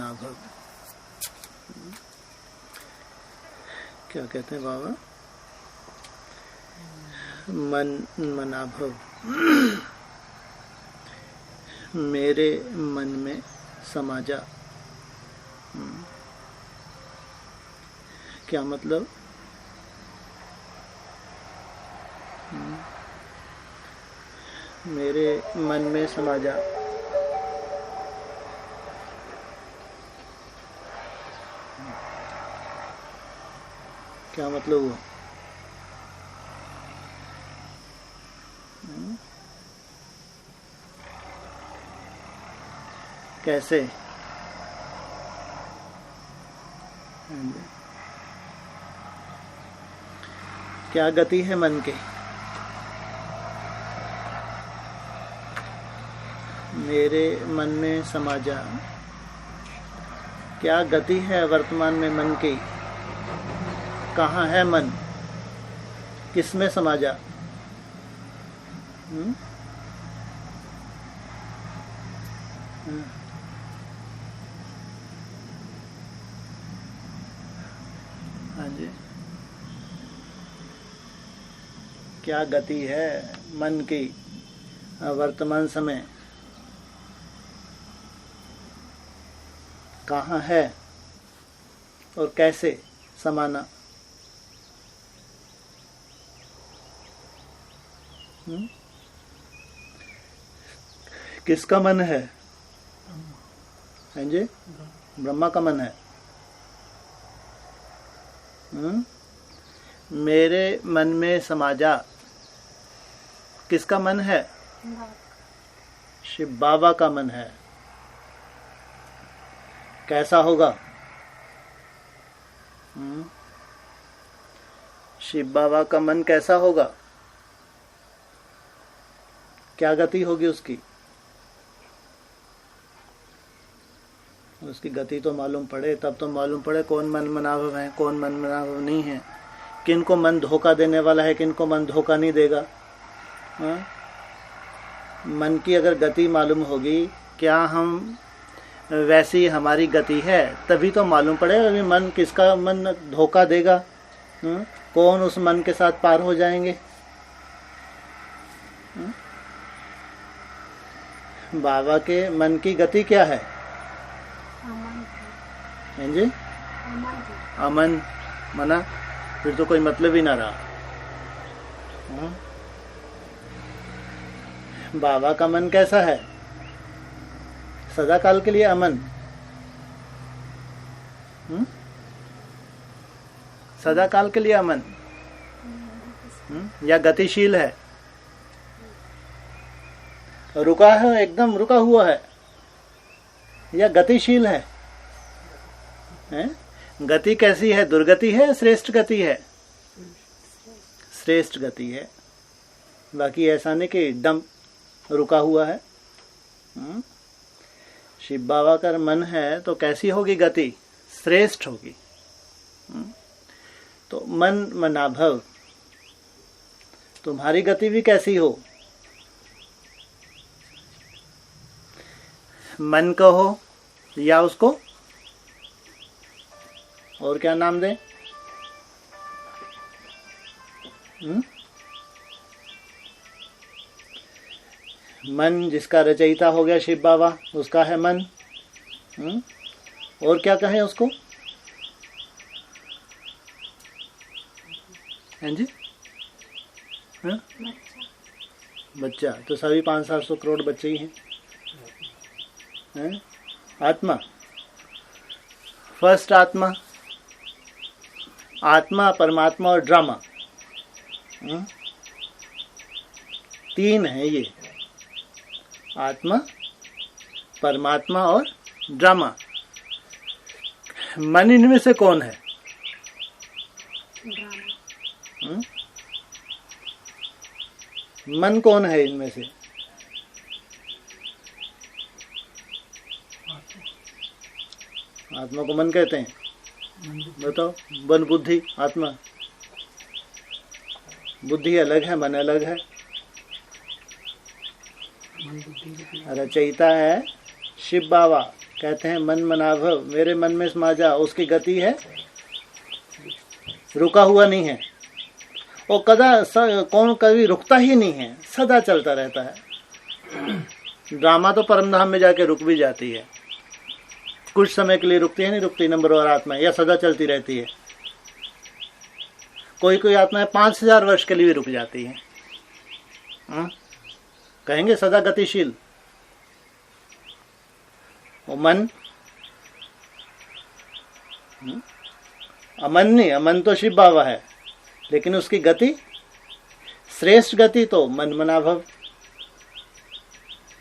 मनाभव। क्या कहते हैं बाबा? मन मनाभव। मेरे मन में समा जा। क्या मतलब? मेरे मन में समा जा। क्या मतलब हुआ? कैसे? क्या गति है मन के? मेरे मन में समा जा। क्या गति है वर्तमान में मन की? कहाँ है मन? किसमें समा जा? हाँ जी। क्या गति है मन की वर्तमान समय? कहाँ है और कैसे समाना? किसका मन है? हैं जी? ब्रह्मा का मन है। मेरे मन में समा जा। किसका मन है? शिव बाबा का मन है। कैसा होगा? शिव बाबा का मन कैसा होगा? क्या गति होगी उसकी? उसकी गति तो मालूम पड़े, तब तो मालूम पड़े कौन मन मनाभव है, कौन मन मनाभव नहीं है, किनको मन धोखा देने वाला है, किनको मन धोखा नहीं देगा। मन की अगर गति मालूम होगी, क्या हम वैसी हमारी गति है, तभी तो मालूम पड़ेगा कि मन किसका मन धोखा देगा, कौन उस मन के साथ पार हो जाएंगे। बाबा के मन की गति क्या है? हैं जी? अमन मना, फिर तो कोई मतलब ही ना रहा। बाबा का मन कैसा है? सदा काल के लिए अमन। सदा काल के लिए अमन या गतिशील है? रुका है, एकदम रुका हुआ है, या गतिशील है? गति कैसी है? दुर्गति है, श्रेष्ठ गति है? श्रेष्ठ गति है। बाकी ऐसा नहीं कि एकदम रुका हुआ है। शिव बाबा का मन है तो कैसी होगी गति? श्रेष्ठ होगी। तो मन मनाभव, तुम्हारी गति भी कैसी हो? मन को हो या उसको और क्या नाम दें? मन जिसका रचयिता हो गया शिव बाबा, उसका है मन। और क्या कहें उसको? हैं जी? बच्चा तो सभी 500-700 करोड़ बच्चे ही हैं। आत्मा, फर्स्ट आत्मा, आत्मा, परमात्मा और ड्रामा, तीन है ये। आत्मा, परमात्मा और ड्रामा। मन इनमें से कौन है? मन कौन है इनमें से? आत्मा को मन कहते हैं? बताओ। मन बुद्धि, आत्मा। बुद्धि अलग है, मन अलग है। रचयिता है शिव बाबा, कहते हैं मन मनाभव, मेरे मन में समा जा, उसकी गति है रुका हुआ नहीं है। और कौन कभी रुकता ही नहीं है, सदा चलता रहता है। ड्रामा तो परमधाम में जाके रुक भी जाती है, कुछ समय के लिए रुकती है, नहीं रुकती नंबरवार आत्मा, या सदा चलती रहती है। कोई कोई आत्माएं 5000 वर्ष के लिए भी रुक जाती है। कहेंगे सदा गतिशील। वो मन अमन नहीं, अमन तो शिव बाबा है, लेकिन उसकी गति, श्रेष्ठ गति तो मन मनाभव,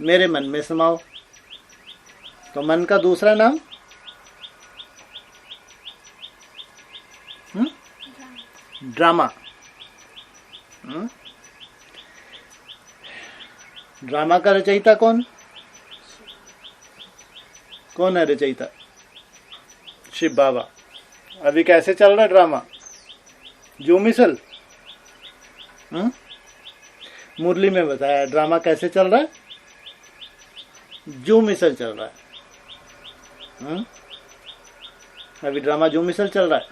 मेरे मन में समाओ। तो मन का दूसरा नाम ड्रामा। ड्रामा का रचयिता कौन है? रचयिता शिव बाबा। अभी कैसे चल रहा है ड्रामा? जो मिसल मुरली में बताया ड्रामा कैसे चल रहा है, जो मिसल चल रहा है। अभी ड्रामा जो मिसल चल रहा है,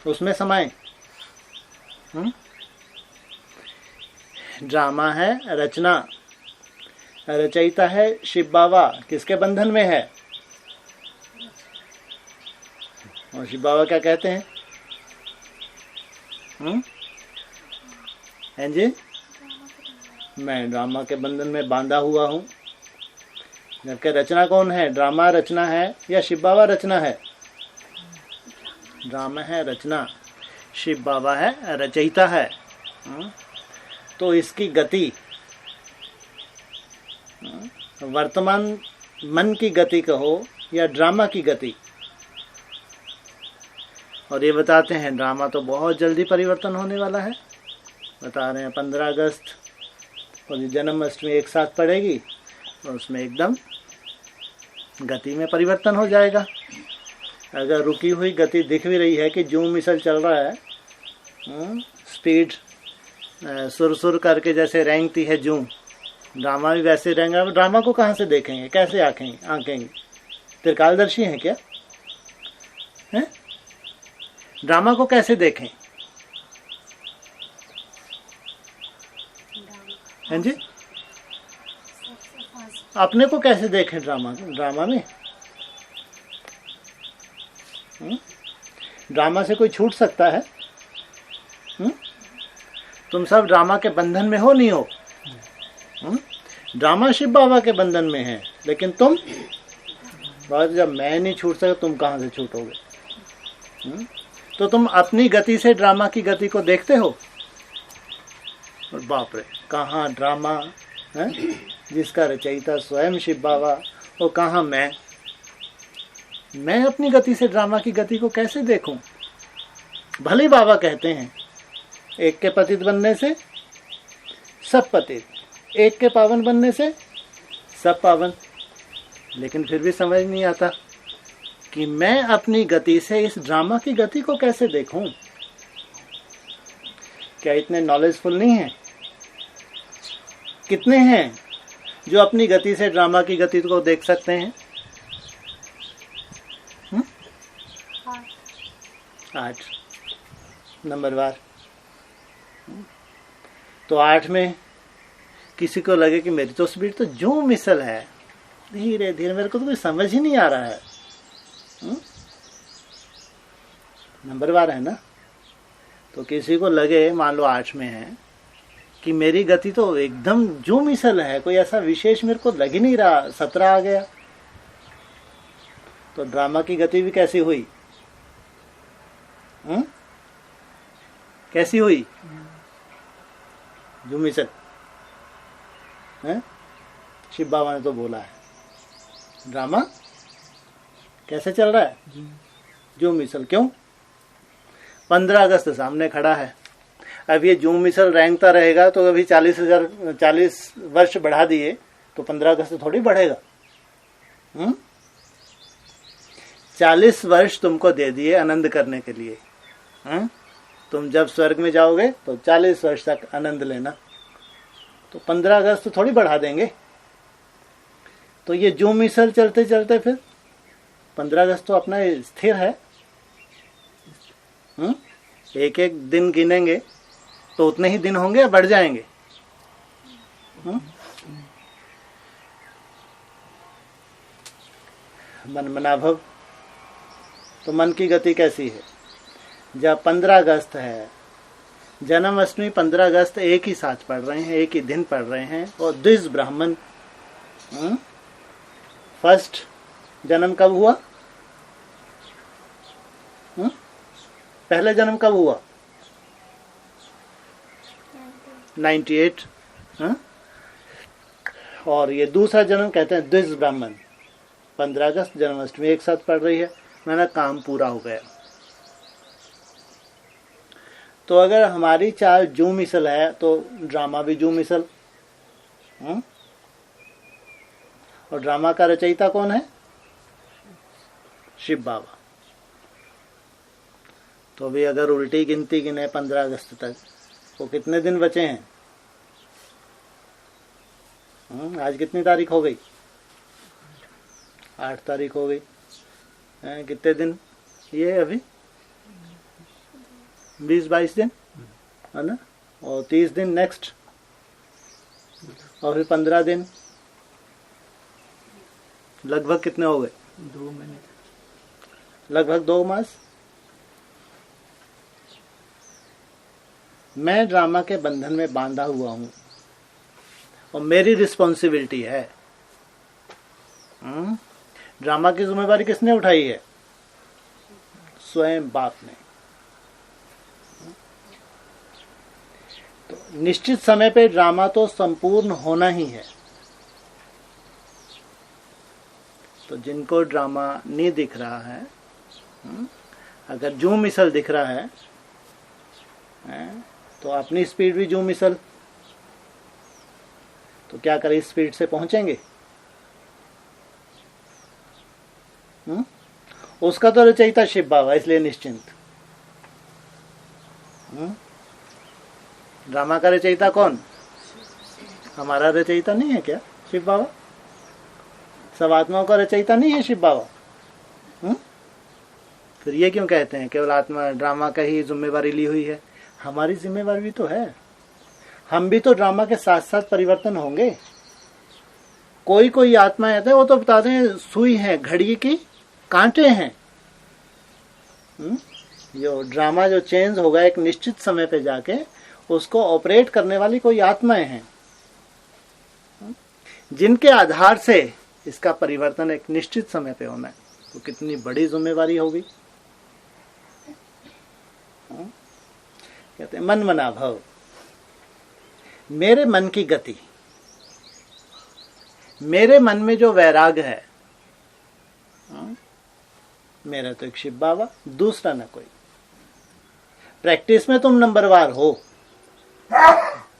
उसमें समाए। ड्रामा है रचना, रचयिता है शिव बाबा। किसके बंधन में है? और शिव बाबा क्या कहते हैं? हैं जी, मैं ड्रामा के बंधन में बांधा हुआ हूं। जबकि रचना कौन है? ड्रामा रचना है या शिव बाबा रचना है? ड्रामा है रचना, शिव बाबा है रचयिता है। तो इसकी गति, वर्तमान मन की गति कहो या ड्रामा की गति। और ये बताते हैं ड्रामा तो बहुत जल्दी परिवर्तन होने वाला है। बता रहे हैं 15 अगस्त और जन्माष्टमी एक साथ पड़ेगी, और उसमें एकदम गति में परिवर्तन हो जाएगा। अगर रुकी हुई गति दिख भी रही है कि जूम मिसल चल रहा है, स्पीड सुर सुर करके जैसे रेंगती है जूम, ड्रामा भी वैसे रेंगा। ड्रामा को कहाँ से देखेंगे, कैसे आंकेंगे? त्रिकालदर्शी हैं क्या? हैं? ड्रामा को कैसे देखें? हैं जी, अपने को कैसे देखें ड्रामा में? ड्रामा से कोई छूट सकता है? तुम सब ड्रामा के बंधन में हो, नहीं हो? ड्रामा शिव बाबा के बंधन में है, लेकिन तुम, जब मैं नहीं छूट सका, तुम कहां से छूटोगे? तो तुम अपनी गति से ड्रामा की गति को देखते हो। और बाप रे, कहाँ ड्रामा है जिसका रचयिता स्वयं शिव बाबा, और कहाँ मैं अपनी गति से ड्रामा की गति को कैसे देखूं? भले बाबा कहते हैं एक के पतित बनने से सब पतित, एक के पावन बनने से सब पावन, लेकिन फिर भी समझ नहीं आता कि मैं अपनी गति से इस ड्रामा की गति को कैसे देखूं। क्या इतने नॉलेजफुल नहीं हैं? कितने हैं जो अपनी गति से ड्रामा की गति को देख सकते हैं? 8 नंबरवार। तो 8 में किसी को लगे कि मेरी तो स्पीड तो जो मिसल है, धीरे धीरे, मेरे को तो कुछ समझ ही नहीं आ रहा है। नंबरवार है ना। तो किसी को लगे, मान लो 8 में है, कि मेरी गति तो एकदम जो मिसल है, कोई ऐसा विशेष मेरे को लग ही नहीं रहा, 17 आ गया। तो ड्रामा की गति भी कैसी हुई? कैसी हुई? जो मिसल है, शिव बाबा ने तो बोला है ड्रामा कैसे चल रहा है, जो मिसल। क्यों? 15 अगस्त सामने खड़ा है। अब ये जो मिसल रेंगता रहेगा तो अभी 40 वर्ष बढ़ा दिए तो 15 अगस्त थोड़ी बढ़ेगा। 40 वर्ष तुमको दे दिए आनंद करने के लिए। तुम जब स्वर्ग में जाओगे तो 40 वर्ष तक आनंद लेना, तो 15 अगस्त थोड़ी बढ़ा देंगे। तो ये जो मिसल चलते चलते फिर 15 अगस्त तो अपना स्थिर है। एक एक दिन गिनेंगे तो उतने ही दिन होंगे या बढ़ जाएंगे? मन मनाभव। तो मन की गति कैसी है? जब 15 अगस्त है, जन्माष्टमी 15 अगस्त एक ही साथ पढ़ रहे हैं, एक ही दिन पढ़ रहे हैं, और द्विज ब्राह्मण। फर्स्ट जन्म कब हुआ? पहले जन्म कब हुआ? 98। और ये दूसरा जन्म कहते हैं द्विज ब्राह्मण। 15 अगस्त जन्माष्टमी एक साथ पड़ रही है, मेरा काम पूरा हो गया। तो अगर हमारी चाल जू मिसल है तो ड्रामा भी जू मिसल। और ड्रामा का रचयिता कौन है? शिव बाबा। तो भी अगर उल्टी गिनती गिने 15 अगस्त तक, तो कितने दिन बचे हैं? आज कितनी तारीख हो गई? 8 तारीख हो गई। कितने दिन ये अभी? 20-22 दिन है ना, और 30 दिन नेक्स्ट, और फिर 15 दिन, लगभग कितने हो गए? 2 महीने, लगभग 2 मास। मैं ड्रामा के बंधन में बांधा हुआ हूं और मेरी रिस्पॉन्सिबिलिटी है। ड्रामा की जिम्मेवारी किसने उठाई है? स्वयं बाप ने। तो निश्चित समय पे ड्रामा तो संपूर्ण होना ही है। तो जिनको ड्रामा नहीं दिख रहा है, अगर जूम मिसल दिख रहा है, तो अपनी स्पीड भी जूम मिसल, तो क्या करें, स्पीड से पहुंचेंगे? उसका तो रचयिता शिव बाबा, इसलिए निश्चिंत। ड्रामा का रचयिता कौन? हमारा रचयिता नहीं है क्या शिव बाबा? सब आत्माओं का रचयिता नहीं है शिव बाबा? फिर ये क्यों कहते हैं केवल आत्मा ड्रामा का ही जिम्मेवारी ली हुई है? हमारी जिम्मेवारी भी तो है। हम भी तो ड्रामा के साथ साथ परिवर्तन होंगे। कोई कोई आत्मा ऐसे, वो तो बताते हैं सुई है, घड़ी की कांटे हैं। जो ड्रामा जो चेंज होगा एक निश्चित समय पे जाके, उसको ऑपरेट करने वाली कोई आत्माएं हैं, जिनके आधार से इसका परिवर्तन एक निश्चित समय पे होना है। तो कितनी बड़ी जिम्मेवारी होगी। कहते हैं मन मना भव। मेरे मन की गति, मेरे मन में जो वैराग है, मेरा तो एक शिव बाबा, दूसरा ना कोई। प्रैक्टिस में तुम नंबरवार हो।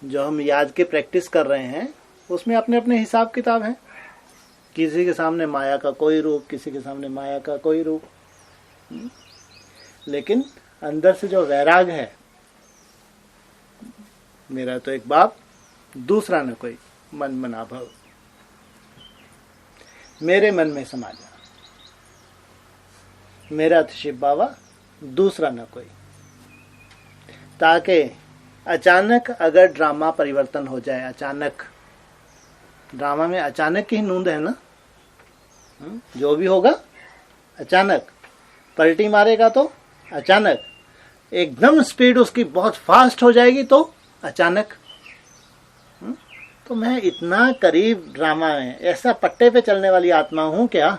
जो हम याद की प्रैक्टिस कर रहे हैं उसमें अपने अपने हिसाब किताब हैं। किसी के सामने माया का कोई रूप, किसी के सामने माया का कोई रूप, लेकिन अंदर से जो वैराग है, मेरा तो एक बाप, दूसरा न कोई। मन मना भव, मेरे मन में समा जा। मेरा तो शिव बाबा, दूसरा न कोई। ताकि अचानक अगर ड्रामा परिवर्तन हो जाए, अचानक ड्रामा में अचानक की नूंद है ना, जो भी होगा अचानक। पलटी मारेगा तो अचानक, एकदम स्पीड उसकी बहुत फास्ट हो जाएगी तो अचानक। तो मैं इतना करीब ड्रामा में, ऐसा पट्टे पे चलने वाली आत्मा हूं क्या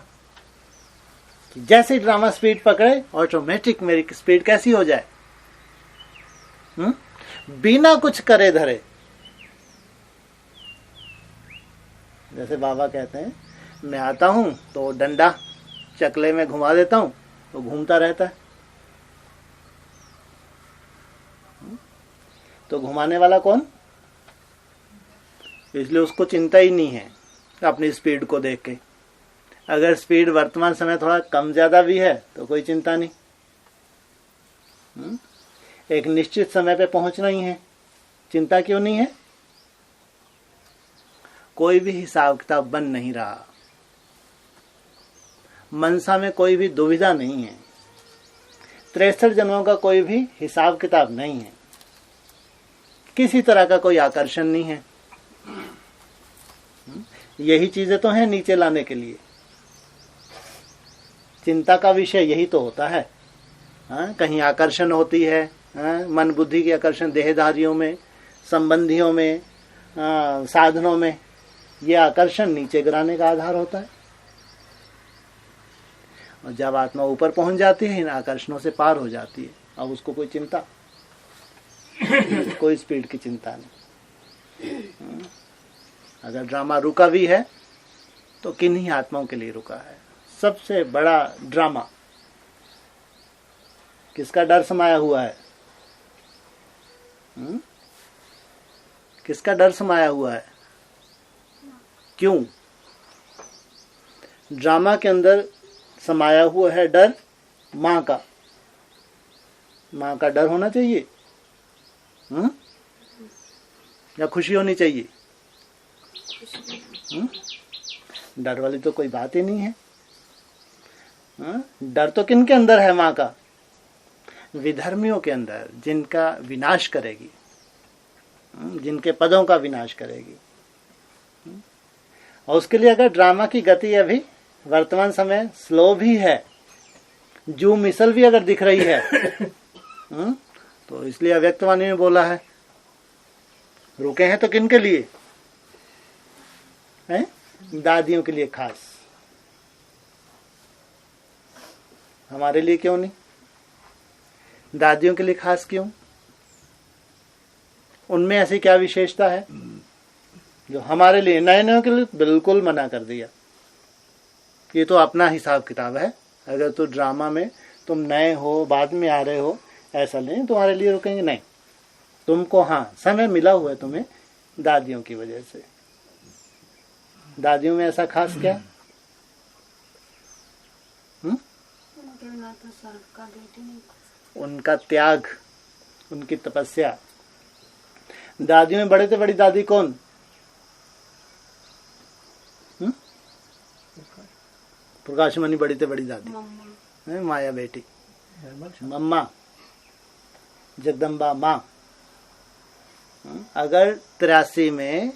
कि जैसे ड्रामा स्पीड पकड़े ऑटोमेटिक मेरी स्पीड कैसी हो जाए, बिना कुछ करे धरे। जैसे बाबा कहते हैं, मैं आता हूं तो डंडा चकले में घुमा देता हूं तो घूमता रहता है। तो घुमाने वाला कौन? इसलिए उसको चिंता ही नहीं है अपनी स्पीड को देख के। अगर स्पीड वर्तमान समय थोड़ा कम ज्यादा भी है तो कोई चिंता नहीं। एक निश्चित समय पे पहुंचना ही है, चिंता क्यों नहीं है? कोई भी हिसाब किताब बन नहीं रहा। मनसा में कोई भी दुविधा नहीं है, 63 जन्मों का कोई भी हिसाब किताब नहीं है, किसी तरह का कोई आकर्षण नहीं है। यही चीजें तो हैं नीचे लाने के लिए। चिंता का विषय यही तो होता है। कहीं आकर्षण होती है, मन बुद्धि की आकर्षण देहधारियों में, संबंधियों में, साधनों में, यह आकर्षण नीचे गिराने का आधार होता है। और जब आत्मा ऊपर पहुंच जाती है, इन आकर्षणों से पार हो जाती है, अब उसको कोई चिंता, कोई स्पीड की चिंता नहीं। अगर ड्रामा रुका भी है तो किन्हीं आत्माओं के लिए रुका है। सबसे बड़ा ड्रामा किसका डर समाया हुआ है? किसका डर समाया हुआ है? क्यों? ड्रामा के अंदर समाया हुआ है डर माँ का। माँ का डर होना चाहिए या खुशी होनी चाहिए? डर वाली तो कोई बात ही नहीं है। डर तो किन के अंदर है? माँ का। विधर्मियों के अंदर, जिनका विनाश करेगी, जिनके पदों का विनाश करेगी। और उसके लिए अगर ड्रामा की गति अभी वर्तमान समय स्लो भी है, जू मिसल भी अगर दिख रही है, तो इसलिए अव्यक्तवाणी में बोला है रुके हैं तो किन के लिए है? दादियों के लिए खास। हमारे लिए क्यों नहीं? दादियों के लिए खास क्यों? उनमें ऐसी क्या विशेषता है जो हमारे लिए, नए नए के लिए बिल्कुल मना कर दिया? ये तो अपना हिसाब किताब है। अगर तो ड्रामा में तुम नए हो, बाद में आ रहे हो, ऐसा नहीं तुम्हारे लिए रुकेंगे, नहीं। तुमको हाँ समय मिला हुआ है तुम्हें दादियों की वजह से। दादियों में ऐसा खास क्या? उनका त्याग, उनकी तपस्या। दादियों में बड़े से बड़ी दादी कौन? प्रकाशमणि बड़ी से बड़ी दादी, माया बेटी, मम्मा, जगदम्बा माँ। अगर 83 में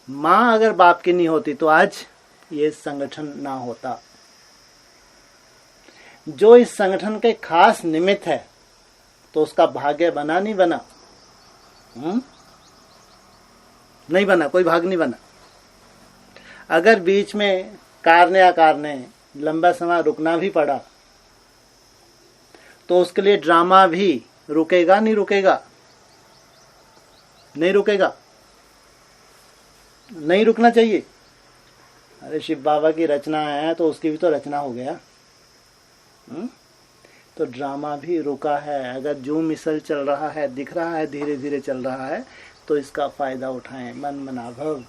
माँ अगर बाप की नहीं होती तो आज ये संगठन ना होता। जो इस संगठन के खास निमित्त है तो उसका भाग्य बना नहीं बना? नहीं बना, कोई भाग नहीं बना। अगर बीच में कारणे अकारणे लंबा समय रुकना भी पड़ा तो उसके लिए ड्रामा भी रुकेगा, नहीं रुकेगा? नहीं रुकेगा, नहीं रुकना चाहिए। अरे शिव बाबा की रचना है तो उसकी भी तो रचना हो गया। तो ड्रामा भी रुका है। अगर जो मिसल चल रहा है, दिख रहा है, धीरे धीरे चल रहा है, तो इसका फायदा उठाएं। मन मनाभव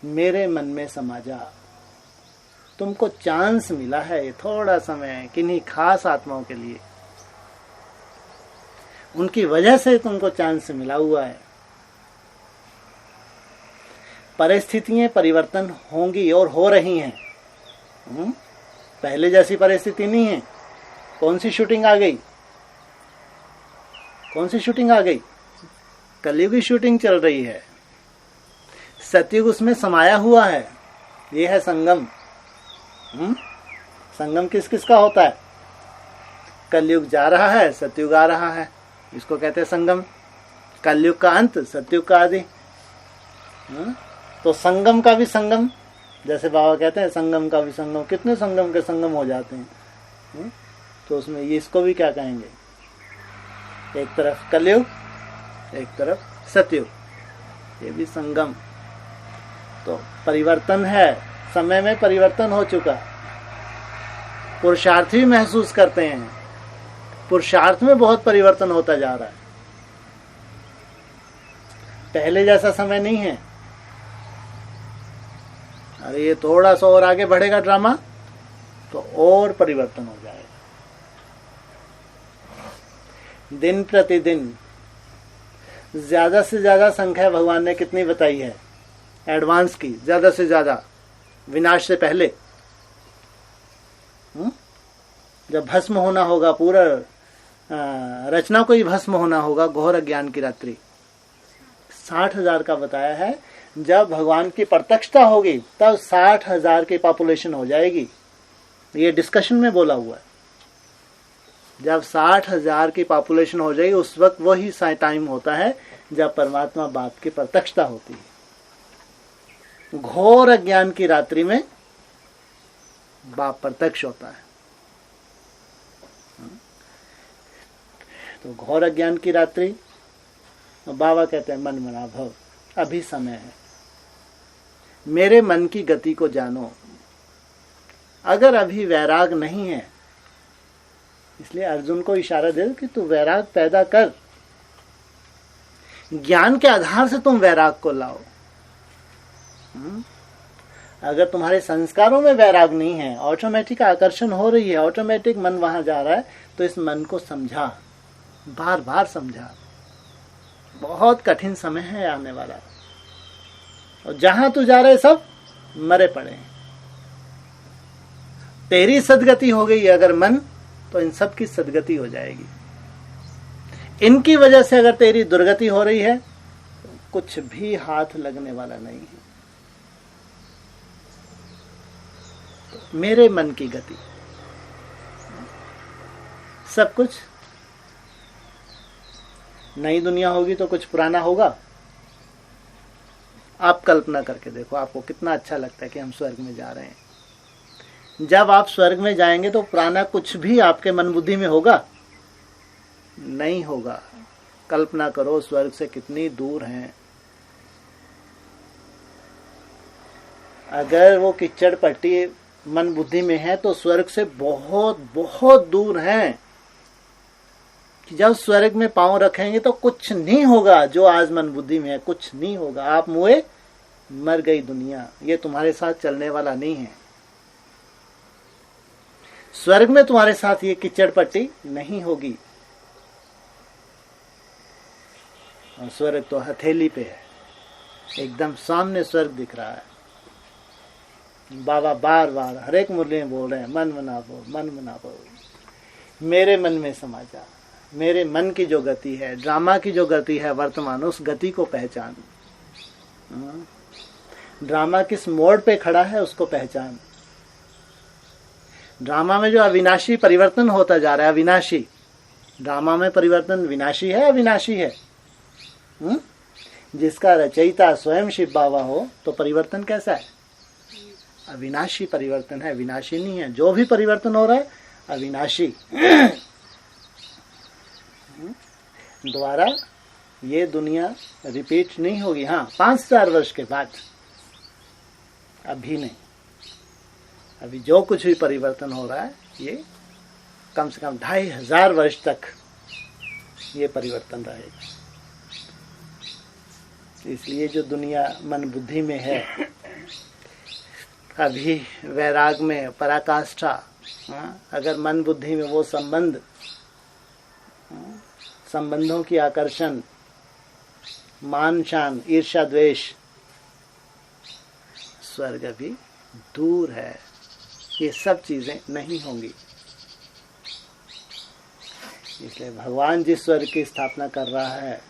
मेरे मन में समा जा। तुमको चांस मिला है थोड़ा समय किन्हीं खास आत्माओं के लिए, उनकी वजह से तुमको चांस मिला हुआ है। परिस्थितियां परिवर्तन होंगी और हो रही हैं। पहले जैसी परिस्थिति नहीं है। कौन सी शूटिंग आ गई? कौन सी शूटिंग आ गई? कलयुग की शूटिंग चल रही है। सतयुग उसमें समाया हुआ है। ये है संगम। संगम किस किस का होता है? कलयुग जा रहा है, सतयुग आ रहा है, इसको कहते हैं संगम। कलयुग का अंत, सतयुग का आदि। तो संगम का भी संगम, जैसे बाबा कहते हैं संगम का भी संगम। कितने संगम के संगम हो जाते हैं। तो उसमें ये इसको भी क्या कहेंगे? एक तरफ कलयुग, एक तरफ सतयुग, ये भी संगम। तो परिवर्तन है, समय में परिवर्तन हो चुका। पुरुषार्थी भी महसूस करते हैं, पुरुषार्थ में बहुत परिवर्तन होता जा रहा है। पहले जैसा समय नहीं है। अरे ये थोड़ा सा और आगे बढ़ेगा ड्रामा तो और परिवर्तन हो जाएगा। दिन प्रतिदिन ज्यादा से ज्यादा संख्या भगवान ने कितनी बताई है? एडवांस की, ज्यादा से ज्यादा विनाश से पहले। जब भस्म होना होगा, पूरा रचना को ही भस्म होना होगा, घोर अज्ञान की रात्रि। 60,000 का बताया है। जब भगवान की प्रत्यक्षता होगी तब 60,000 की पॉपुलेशन हो जाएगी। ये डिस्कशन में बोला हुआ है। जब 60,000 की पॉपुलेशन हो जाएगी, उस वक्त वही टाइम होता है जब परमात्मा बाप की प्रत्यक्षता होती है। घोर अज्ञान की रात्रि में बाप प्रत्यक्ष होता है। तो घोर अज्ञान की रात्रि, बाबा कहते हैं मन मना भव, अभी समय है, मेरे मन की गति को जानो। अगर अभी वैराग नहीं है, इसलिए अर्जुन को इशारा दे कि तू वैराग पैदा कर, ज्ञान के आधार से तुम वैराग को लाओ। अगर तुम्हारे संस्कारों में वैराग नहीं है, ऑटोमेटिक आकर्षण हो रही है, ऑटोमेटिक मन वहां जा रहा है, तो इस मन को समझा, बार बार समझा। बहुत कठिन समय है आने वाला, और जहां तू जा रहे सब मरे पड़े हैं। तेरी सदगति हो गई अगर मन, तो इन सब की सदगति हो जाएगी। इनकी वजह से अगर तेरी दुर्गति हो रही है, तो कुछ भी हाथ लगने वाला नहीं है। तो मेरे मन की गति, सब कुछ नई दुनिया होगी तो कुछ पुराना होगा। आप कल्पना करके देखो, आपको कितना अच्छा लगता है कि हम स्वर्ग में जा रहे हैं। जब आप स्वर्ग में जाएंगे तो पुराना कुछ भी आपके मन बुद्धि में होगा? नहीं होगा। कल्पना करो स्वर्ग से कितनी दूर हैं। अगर वो कीचड़ पट्टी मन बुद्धि में है तो स्वर्ग से बहुत बहुत दूर हैं। कि जब स्वर्ग में पांव रखेंगे तो कुछ नहीं होगा जो आज मन बुद्धि में है, कुछ नहीं होगा। आप मुए, मर गई दुनिया, ये तुम्हारे साथ चलने वाला नहीं है। स्वर्ग में तुम्हारे साथ ये कीचड़ पट्टी नहीं होगी। और स्वर्ग तो हथेली पे है, एकदम सामने स्वर्ग दिख रहा है। बाबा बार बार हर एक मुरली में बोल रहे हैं, मन मनावो, मन मनावो, मेरे मन में समा जा। मेरे मन की जो गति है, ड्रामा की जो गति है वर्तमान, उस गति को पहचान। ड्रामा किस मोड़ पे खड़ा है उसको पहचान। ड्रामा में जो अविनाशी परिवर्तन होता जा रहा है, अविनाशी ड्रामा में परिवर्तन विनाशी है, अविनाशी है। जिसका रचयिता स्वयं शिव बाबा हो तो परिवर्तन कैसा है? अविनाशी परिवर्तन है, विनाशी नहीं है। जो भी परिवर्तन हो रहा है अविनाशी। दोबारा ये दुनिया रिपीट नहीं होगी। हाँ, 5,000 वर्ष के बाद, अभी नहीं। अभी जो कुछ भी परिवर्तन हो रहा है ये कम से कम 2,500 वर्ष तक ये परिवर्तन रहेगा। इसलिए जो दुनिया मन बुद्धि में है, अभी वैराग में पराकाष्ठा, अगर मन बुद्धि में वो संबंधों की आकर्षण, मान शान, ईर्ष्या द्वेष, स्वर्ग अभी दूर है। ये सब चीजें नहीं होंगी। इसलिए भगवान जिस स्वर्ग की स्थापना कर रहा है,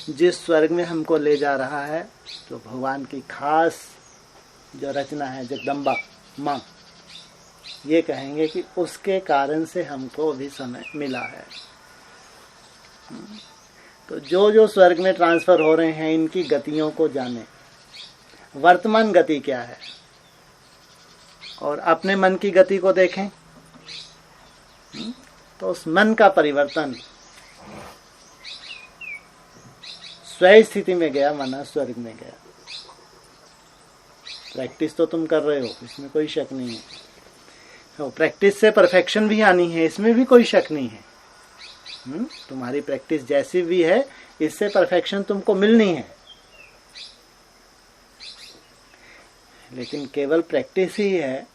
जिस स्वर्ग में हमको ले जा रहा है, तो भगवान की खास जो रचना है जगदम्बा माँ, ये कहेंगे कि उसके कारण से हमको अभी समय मिला है। तो जो जो स्वर्ग में ट्रांसफर हो रहे हैं, इनकी गतियों को जाने। वर्तमान गति क्या है और अपने मन की गति को देखें, तो उस मन का परिवर्तन स्वयं स्थिति में गया, माना स्वर्ग में गया। प्रैक्टिस तो तुम कर रहे हो, इसमें कोई शक नहीं है। तो प्रैक्टिस से परफेक्शन भी आनी है, इसमें भी कोई शक नहीं है। तुम्हारी प्रैक्टिस जैसी भी है, इससे परफेक्शन तुमको मिलनी है। लेकिन केवल प्रैक्टिस ही है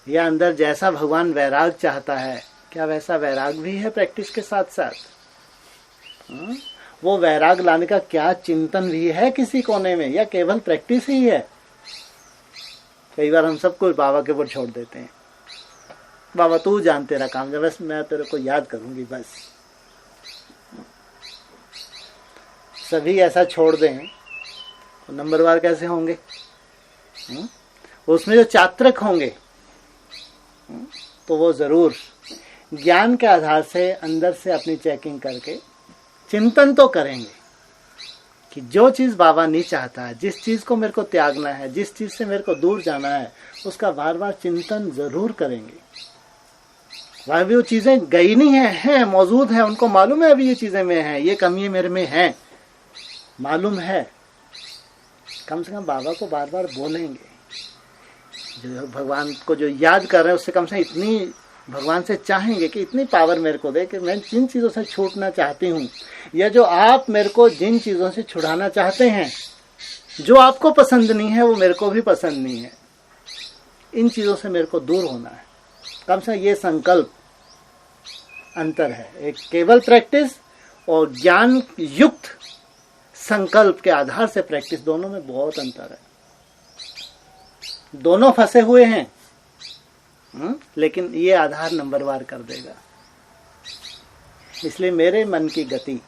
या अंदर जैसा भगवान वैराग चाहता है, क्या वैसा वैराग भी है प्रैक्टिस के साथ साथ? वो वैराग लाने का क्या चिंतन भी है किसी कोने में, या केवल प्रैक्टिस ही है? कई बार हम सब कुछ बाबा के ऊपर छोड़ देते हैं। बाबा तू जान तेरा काम, जब बस मैं तेरे को याद करूंगी बस। सभी ऐसा छोड़ दें तो नंबरवार कैसे होंगे? उसमें जो चात्रक होंगे तो वो जरूर ज्ञान के आधार से अंदर से अपनी चेकिंग करके चिंतन तो करेंगे कि जो चीज बाबा नहीं चाहता है, जिस चीज को मेरे को त्यागना है, जिस चीज से मेरे को दूर जाना है, उसका बार बार चिंतन जरूर करेंगे। वह भी वो चीजें गई नहीं है मौजूद है, उनको मालूम है अभी ये चीजें में हैं, ये कमियां मेरे में हैं, मालूम है। कम से कम बाबा को बार बार बोलेंगे, जो भगवान को जो याद कर रहे हैं उससे कम से कम इतनी भगवान से चाहेंगे कि इतनी पावर मेरे को दे कि मैं जिन चीजों से छूटना चाहती हूँ, या जो आप मेरे को जिन चीजों से छुड़ाना चाहते हैं, जो आपको पसंद नहीं है वो मेरे को भी पसंद नहीं है, इन चीजों से मेरे को दूर होना है। कम से कम ये संकल्प अंतर है, एक केवल प्रैक्टिस और ज्ञान युक्त संकल्प के आधार से प्रैक्टिस, दोनों में बहुत अंतर है। दोनों फंसे हुए हैं, लेकिन ये आधार नंबरवार कर देगा। इसलिए मेरे मन की गति,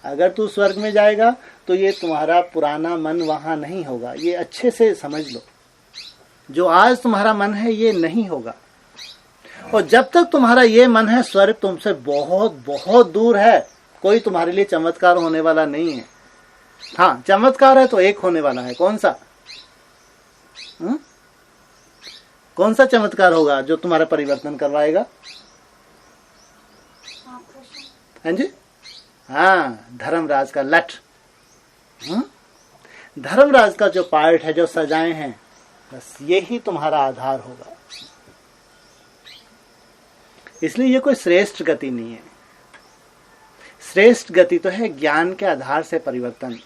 अगर तू स्वर्ग में जाएगा तो ये तुम्हारा पुराना मन वहां नहीं होगा, ये अच्छे से समझ लो। जो आज तुम्हारा मन है ये नहीं होगा, और जब तक तुम्हारा ये मन है स्वर्ग तुमसे बहुत बहुत दूर है। कोई तुम्हारे लिए चमत्कार होने वाला नहीं है। हाँ, चमत्कार है तो एक होने वाला है, कौन सा? कौन सा चमत्कार होगा जो तुम्हारा परिवर्तन करवाएगा? हाँ जी, हाँ, धर्मराज का लठ। धर्मराज का जो पार्ट है, जो सजाएं हैं, बस यही तुम्हारा आधार होगा। इसलिए ये कोई श्रेष्ठ गति नहीं है। श्रेष्ठ गति तो है ज्ञान के आधार से परिवर्तन।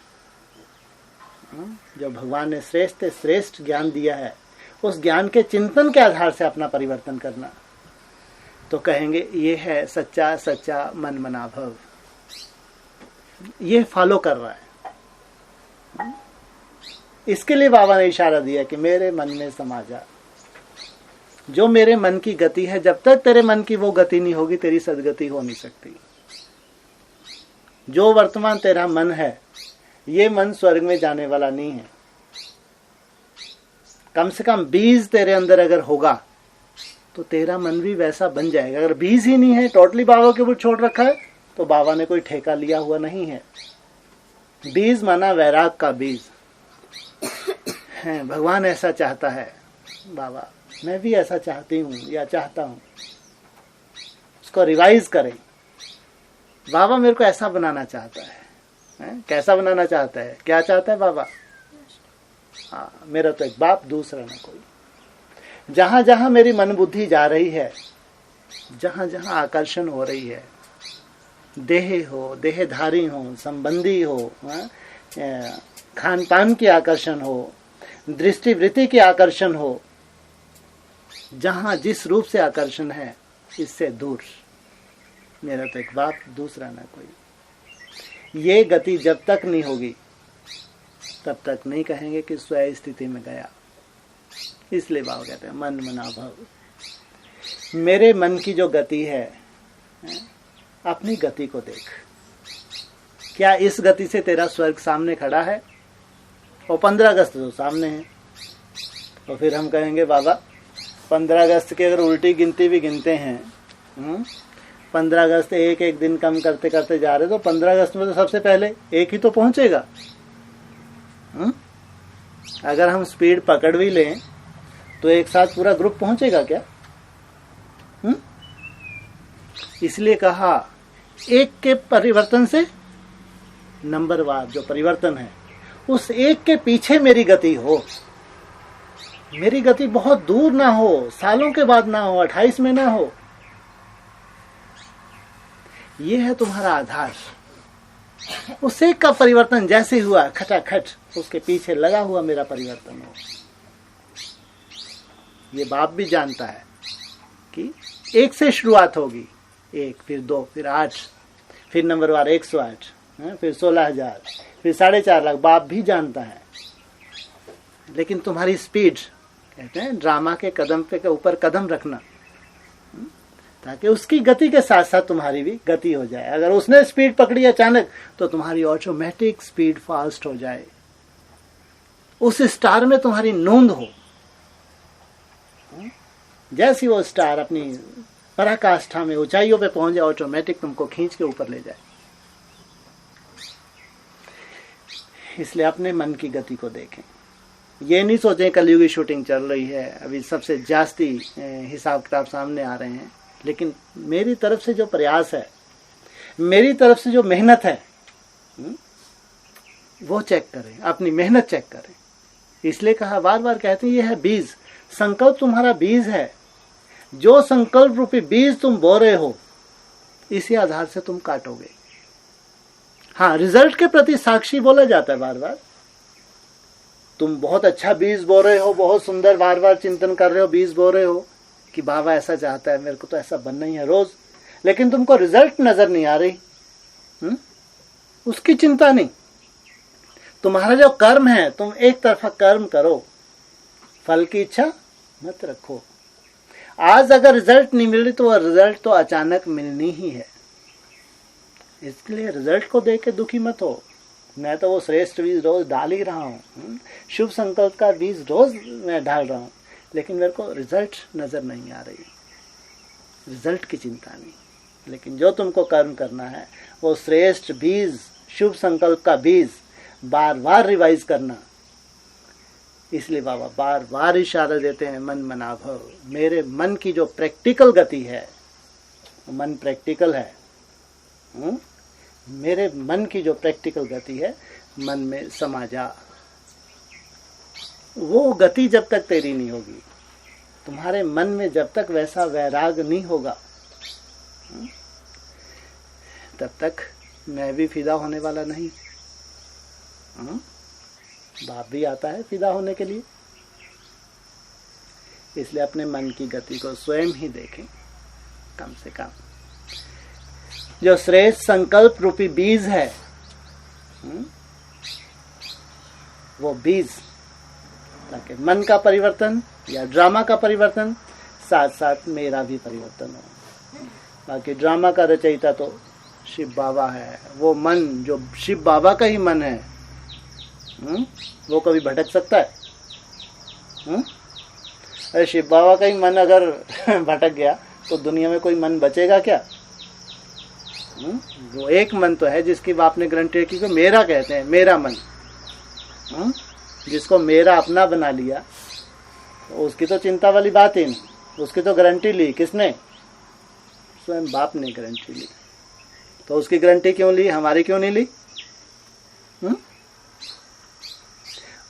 जो भगवान ने श्रेष्ठ से श्रेष्ठ ज्ञान दिया है, उस ज्ञान के चिंतन के आधार से अपना परिवर्तन करना, तो कहेंगे ये है सच्चा सच्चा मन मना भव। ये फॉलो कर रहा है। इसके लिए बाबा ने इशारा दिया कि मेरे मन में समा जा। जो मेरे मन की गति है, जब तक तेरे मन की वो गति नहीं होगी तेरी सदगति हो नहीं सकती। जो वर्तमान तेरा मन है, ये मन स्वर्ग में जाने वाला नहीं है। कम से कम बीज तेरे अंदर अगर होगा तो तेरा मन भी वैसा बन जाएगा। अगर बीज ही नहीं है, टोटली बाबा के ऊपर छोड़ रखा है, तो बाबा ने कोई ठेका लिया हुआ नहीं है। बीज माना वैराग का बीज है। भगवान ऐसा चाहता है, बाबा मैं भी ऐसा चाहती हूँ या चाहता हूँ, उसको रिवाइज करें। बाबा मेरे को ऐसा बनाना चाहता है। कैसा बनाना चाहता है? क्या चाहता है बाबा? हाँ, मेरा तो एक बाप, दूसरा ना कोई। जहां जहां मेरी मन बुद्धि जा रही है, जहां जहां आकर्षण हो रही है, देह हो, देहधारी हो, संबंधी हो, खान पान की आकर्षण हो, दृष्टि वृत्ति की आकर्षण हो, जहां जिस रूप से आकर्षण है, इससे दूर। मेरा तो एक बाप, दूसरा ना कोई। ये गति जब तक नहीं होगी तब तक नहीं कहेंगे कि स्वयं स्थिति में गया। इसलिए बाबा कहते हैं मन मना भव। मेरे मन की जो गति है, अपनी गति को देख। क्या इस गति से तेरा स्वर्ग सामने खड़ा है? और 15 अगस्त तो सामने है। और फिर हम कहेंगे बाबा 15 अगस्त की अगर उल्टी गिनती भी गिनते हैं, 15 अगस्त एक एक दिन कम करते करते जा रहे, तो 15 अगस्त में तो सबसे पहले एक ही तो पहुंचेगा। अगर हम स्पीड पकड़ भी लें तो एक साथ पूरा ग्रुप पहुंचेगा क्या? इसलिए कहा एक के परिवर्तन से नंबरवार जो परिवर्तन है, उस एक के पीछे मेरी गति हो। मेरी गति बहुत दूर ना हो, सालों के बाद ना हो, 28 में ना हो। ये है तुम्हारा आधार। उस एक का परिवर्तन जैसे हुआ खटाखट, उसके पीछे लगा हुआ मेरा परिवर्तन हो। ये बाप भी जानता है कि एक से शुरुआत होगी, 1 फिर 2 फिर 8 फिर नंबरवार 108 फिर 16,000 फिर 4.5 लाख। बाप भी जानता है। लेकिन तुम्हारी स्पीड, कहते हैं ड्रामा के कदम पे ऊपर कदम रखना, ताकि उसकी गति के साथ साथ तुम्हारी भी गति हो जाए। अगर उसने स्पीड पकड़ी अचानक तो तुम्हारी ऑटोमेटिक स्पीड फास्ट हो जाए, उस स्टार में तुम्हारी नोंद हो। जैसी वो स्टार अपनी पराकाष्ठा में ऊंचाइयों पे पहुंच जाए, ऑटोमेटिक तुमको खींच के ऊपर ले जाए। इसलिए अपने मन की गति को देखें। ये नहीं सोचें कलयुग की शूटिंग चल रही है, अभी सबसे जास्ती हिसाब किताब सामने आ रहे हैं, लेकिन मेरी तरफ से जो प्रयास है, मेरी तरफ से जो मेहनत है, वो चेक करें, अपनी मेहनत चेक करें। इसलिए कहा, बार बार कहते हैं, ये है बीज, संकल्प तुम्हारा बीज है। जो संकल्प रूपी बीज तुम बो रहे हो, इसी आधार से तुम काटोगे। हाँ, रिजल्ट के प्रति साक्षी बोला जाता है बार बार। तुम बहुत अच्छा बीज बो रहे हो, बहुत सुंदर, बार बार चिंतन कर रहे हो, बीज बो रहे हो कि बाबा ऐसा चाहता है, मेरे को तो ऐसा बनना ही है रोज, लेकिन तुमको रिजल्ट नजर नहीं आ रही, उसकी चिंता नहीं। तुम्हारा जो कर्म है, तुम एक तरफा कर्म करो, फल की इच्छा मत रखो। आज अगर रिजल्ट नहीं मिल रही तो वह रिजल्ट तो अचानक मिलनी ही है। इसलिए रिजल्ट को देख के दुखी मत हो। मैं तो वो श्रेष्ठ बीज रोज डाल ही रहा हूँ, शुभ संकल्प का बीज रोज मैं डाल रहा हूँ, लेकिन मेरे को रिजल्ट नजर नहीं आ रही। रिजल्ट की चिंता नहीं, लेकिन जो तुमको कर्म करना है वो श्रेष्ठ बीज, शुभ संकल्प का बीज बार बार रिवाइज करना। इसलिए बाबा बार बार इशारा देते हैं, मन मना भव। मेरे मन की जो प्रैक्टिकल गति है, मन प्रैक्टिकल है, मेरे मन की जो प्रैक्टिकल गति है, मन में समा जा। वो गति जब तक तेरी नहीं होगी, तुम्हारे मन में जब तक वैसा वैराग नहीं होगा, तब तक मैं भी फिदा होने वाला नहीं। बाप भी आता है फिदा होने के लिए। इसलिए अपने मन की गति को स्वयं ही देखें। कम से कम जो श्रेष्ठ संकल्प रूपी बीज है, वो बीज, ताकि मन का परिवर्तन या ड्रामा का परिवर्तन, साथ साथ मेरा भी परिवर्तन हो। बाकी ड्रामा का रचयिता तो शिव बाबा है। वो मन जो शिव बाबा का ही मन है, वो कभी भटक सकता है? अरे शिव बाबा का ही मन अगर भटक गया तो दुनिया में कोई मन बचेगा क्या? वो एक मन तो है जिसकी बाप ने गारंटी रखी कि मेरा, कहते हैं मेरा मन, जिसको मेरा अपना बना लिया, तो उसकी तो चिंता वाली बात ही नहीं। उसकी तो गारंटी ली किसने? स्वयं बाप ने गारंटी ली। तो उसकी गारंटी क्यों ली, हमारी क्यों नहीं ली?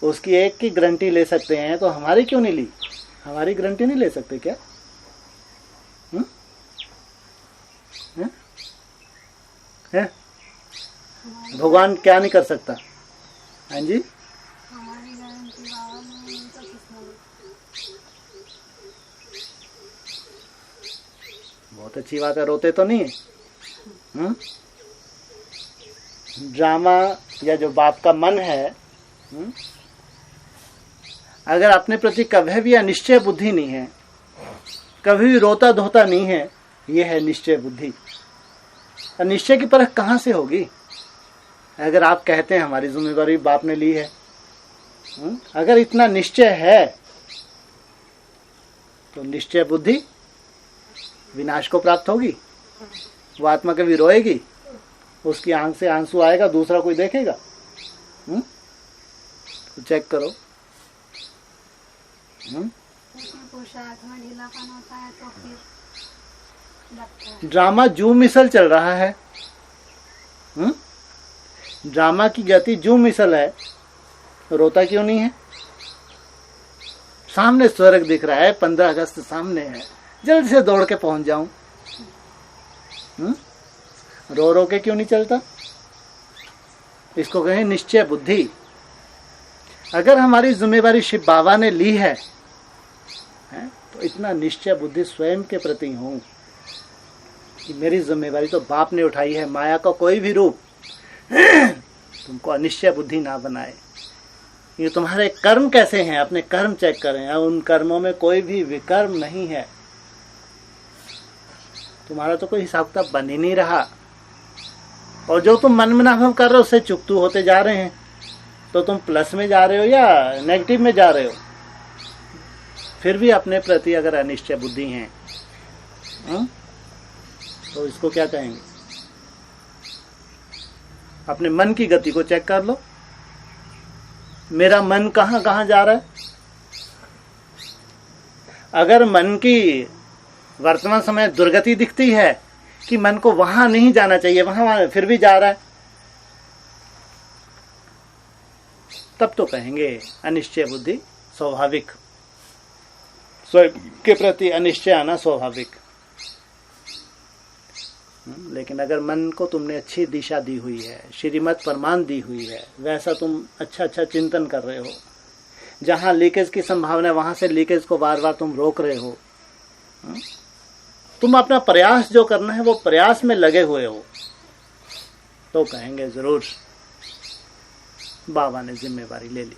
उसकी एक की गारंटी ले सकते हैं तो हमारी क्यों नहीं ली? हमारी गारंटी नहीं ले सकते क्या? है? भगवान क्या नहीं कर सकता? हाँ जी, बहुत अच्छी बात है। रोते तो नहीं है? ड्रामा या जो बाप का मन है, अगर अपने प्रति कभी भी निश्चय बुद्धि नहीं है, कभी भी रोता धोता नहीं है, ये है निश्चय बुद्धि। निश्चय की परख कहाँ से होगी? अगर आप कहते हैं हमारी जिम्मेदारी बाप ने ली है, अगर इतना निश्चय है तो निश्चय बुद्धि विनाश को प्राप्त होगी। वो आत्मा कभी रोएगी? उसकी आंख से आंसू आएगा, दूसरा कोई देखेगा? तो चेक करो। ड्रामा जूम मिसल चल रहा है, ड्रामा की गति जूम मिसल है, रोता क्यों नहीं है? सामने स्वर्ग दिख रहा है, 15 अगस्त सामने है, जल्द से दौड़ के पहुंच जाऊं। रो रो के क्यों नहीं चलता? इसको कहें निश्चय बुद्धि। अगर हमारी जिम्मेवारी शिव बाबा ने ली है, तो इतना निश्चय बुद्धि स्वयं के प्रति हूं कि मेरी जिम्मेवारी तो बाप ने उठाई है। माया का कोई भी रूप तुमको अनिश्चय बुद्धि ना बनाए। ये तुम्हारे कर्म कैसे हैं, अपने कर्म चेक करें। उन कर्मों में कोई भी विकर्म नहीं है, तुम्हारा तो कोई हिसाब किताब बन ही नहीं रहा। और जो तुम मन मनाभव कर रहे हो उससे चुकतू होते जा रहे हैं। तो तुम प्लस में जा रहे हो या नेगेटिव में जा रहे हो? फिर भी अपने प्रति अगर अनिश्चय बुद्धि है तो इसको क्या कहेंगे? अपने मन की गति को चेक कर लो, मेरा मन कहां कहां जा रहा है। अगर मन की वर्तमान समय दुर्गति दिखती है कि मन को वहां नहीं जाना चाहिए, वहां फिर भी जा रहा है, तब तो कहेंगे अनिश्चय बुद्धि स्वाभाविक, स्वयं के प्रति अनिश्चय आना स्वाभाविक। लेकिन अगर मन को तुमने अच्छी दिशा दी हुई है, श्रीमत प्रमाण दी हुई है, वैसा तुम अच्छा अच्छा चिंतन कर रहे हो, जहां लीकेज की संभावना है वहां से लीकेज को बार बार तुम रोक रहे हो, तुम अपना प्रयास जो करना है वो प्रयास में लगे हुए हो, तो कहेंगे जरूर बाबा ने जिम्मेवारी ले ली,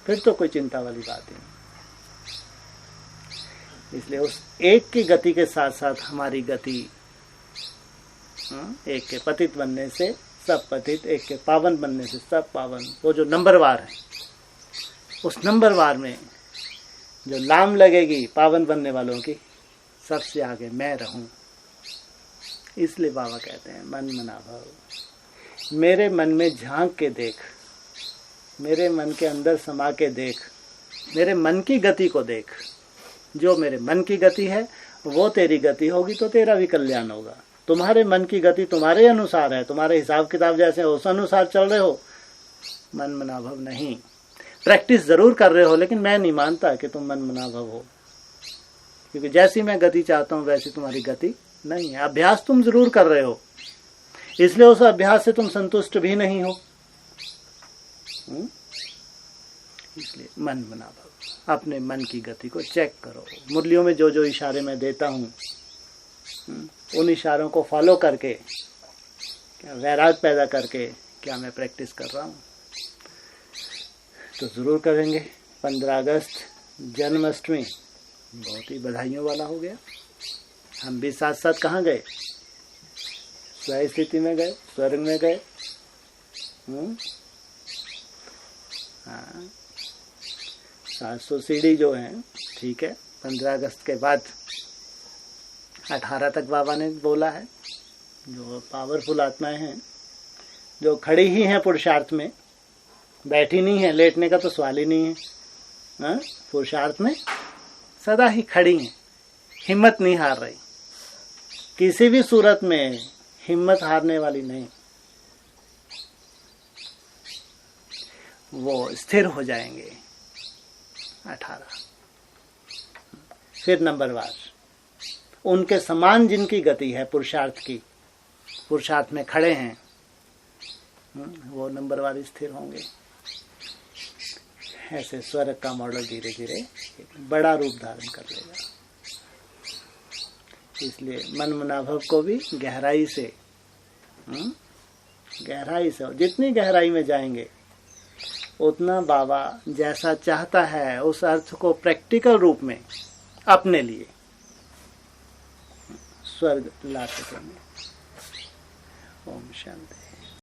फिर तो कोई चिंता वाली बात नहीं। इसलिए उस एक की गति के साथ साथ हमारी गति, एक के पतित बनने से सब पतित, एक के पावन बनने से सब पावन, वो जो नंबरवार है, उस नंबरवार में जो लाम लगेगी पावन बनने वालों की, सबसे आगे मैं रहूं। इसलिए बाबा कहते हैं मन मना भाव, मेरे मन में झांक के देख, मेरे मन के अंदर समा के देख, मेरे मन की गति को देख। जो मेरे मन की गति है वो तेरी गति होगी तो तेरा भी कल्याण होगा। तुम्हारे मन की गति तुम्हारे अनुसार है, तुम्हारे हिसाब किताब जैसे हो उस अनुसार चल रहे हो, मन मनाभव नहीं। प्रैक्टिस जरूर कर रहे हो, लेकिन मैं नहीं मानता कि तुम मन मनाभव हो, क्योंकि जैसी मैं गति चाहता हूं वैसी तुम्हारी गति नहीं है। अभ्यास तुम जरूर कर रहे हो, इसलिए उस अभ्यास से तुम संतुष्ट भी नहीं हो। इसलिए मन मनाभव, अपने मन की गति को चेक करो। मुरलियों में जो जो इशारे मैं देता हूं, उन इशारों को फॉलो करके, क्या वैराग पैदा करके क्या मैं प्रैक्टिस कर रहा हूँ? तो जरूर करेंगे। 15 अगस्त जन्माष्टमी बहुत ही बधाइयों वाला हो गया। हम भी साथ साथ कहाँ गए? स्व स्थिति में गए, स्वर्ग में गए। हाँ, 700 सीढ़ी जो है, ठीक है। 15 अगस्त के बाद 18 तक बाबा ने बोला है। जो पावरफुल आत्माएं हैं, जो खड़ी ही हैं पुरुषार्थ में, बैठी नहीं है, लेटने का तो सवाल ही नहीं है। हाँ, पुरुषार्थ में सदा ही खड़ी हैं, हिम्मत नहीं हार रही, किसी भी सूरत में हिम्मत हारने वाली नहीं। वो स्थिर हो जाएंगे। 18 फिर नंबरवार, उनके समान जिनकी गति है पुरुषार्थ की, पुरुषार्थ में खड़े हैं, वो नंबरवार स्थिर होंगे। ऐसे स्वर्ग का मॉडल धीरे धीरे एक बड़ा रूप धारण कर लेगा। इसलिए मन मनाभव को भी गहराई से, जितनी गहराई में जाएंगे उतना बाबा जैसा चाहता है उस अर्थ को प्रैक्टिकल रूप में अपने लिए स्वर्ग ला सकेंगे। ओम शांति।